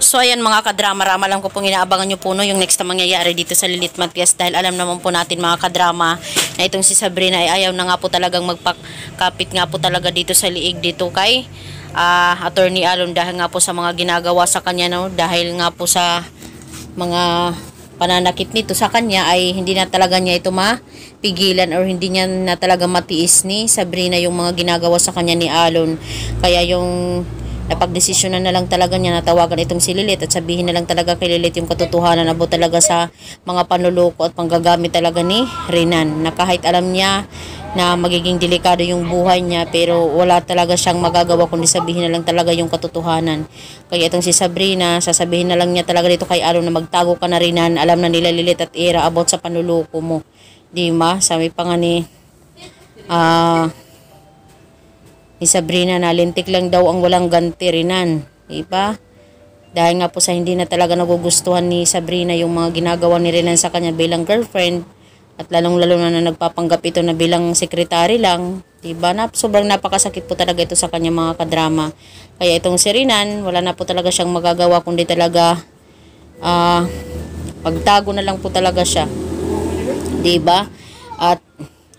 So ayan mga kadrama, lang ko pong inaabangan nyo po no, yung next na mangyayari dito sa Lilith Matias dahil alam naman po natin mga kadrama na itong si Sabrina ay ayaw na nga po talagang magpakapit nga po talaga dito sa liig dito kay Attorney Alon dahil nga po sa mga ginagawa sa kanya no, dahil nga po sa mga pananakit nito sa kanya ay hindi na talaga niya ito mapigilan or hindi niya na talaga matiis ni Sabrina yung mga ginagawa sa kanya ni Alon. Kaya yung napagdesisyonan na lang talaga niya na tawagan itong si Lilith at sabihin na lang talaga kay Lilith yung katotohanan abo talaga sa mga panluloko at panggagamit talaga ni Renan, na kahit alam niya na magiging delikado yung buhay niya pero wala talaga siyang magagawa kundi sabihin na lang talaga yung katotohanan. Kaya itong si Sabrina, sasabihin na lang niya talaga dito kay Alon na magtago ka na Renan, alam na nila Lilith at Ira about sa panluloko mo. Di ba? Sabi pa nga ni Sabrina na lintik lang daw ang walang ganti Renan, diba? Dahil nga po sa hindi na talaga nagugustuhan ni Sabrina yung mga ginagawa ni Renan sa kanya bilang girlfriend at lalong-lalo na nagpapanggap ito na bilang sekretary lang, diba? Sobrang napakasakit po talaga ito sa kanya mga kadrama. Kaya itong si Renan, wala na po talaga siyang magagawa kundi talaga pagtago na lang po talaga siya, diba? At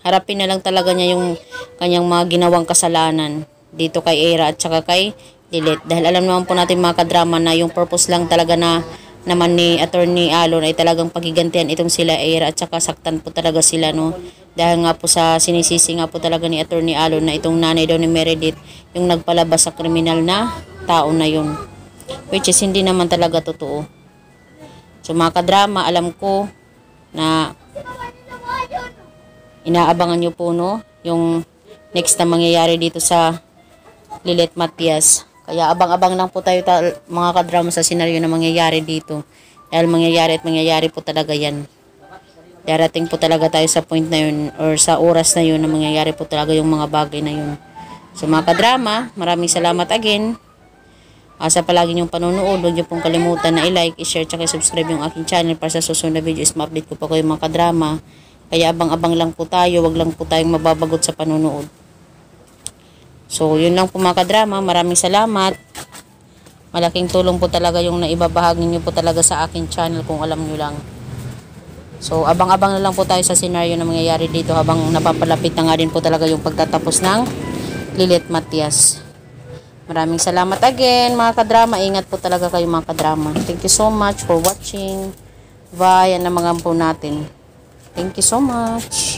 harapin na lang talaga niya yung kanyang mga ginawang kasalanan dito kay Ira at saka kay Lilith. Dahil alam naman po natin mga kadrama na yung purpose lang talaga na naman ni Attorney Alon ay talagang pagigantihan itong sila Ira at saka saktan po talaga sila no. Dahil nga po sa sinisisi nga po talaga ni Attorney Alon na itong nanay daw ni Meredith yung nagpalabas sa kriminal na tao na yun. Which is hindi naman talaga totoo. So mga kadrama, alam ko na inaabangan nyo po no yung next na mangyayari dito sa Lilith Matias. Kaya abang-abang lang po tayo mga kadrama sa senaryo na mangyayari dito. Dahil mangyayari po talaga yan. Darating po talaga tayo sa point na yun or sa oras na yun na mangyayari po talaga yung mga bagay na yun. So mga kadrama, maraming salamat again. Sa palagi niyong panonood, huwag niyo pong kalimutan na i-like, i-share, at i-subscribe yung aking channel para sa susunod na videos ma-update ko pa kayo mga kadrama. Kaya abang-abang lang po tayo, wag lang po tayong mababagot sa panonood. So, yun lang po mga kadrama. Maraming salamat. Malaking tulong po talaga yung naibabahagi niyo po talaga sa akin channel kung alam niyo lang. So, abang-abang na lang po tayo sa senaryo na mangyayari dito habang napapalapit na nga din po talaga yung pagtatapos ng Lilith Matias. Maraming salamat again mga kadrama. Ingat po talaga kayo mga kadrama. Thank you so much for watching. Bye. Yan na mga po natin. Thank you so much.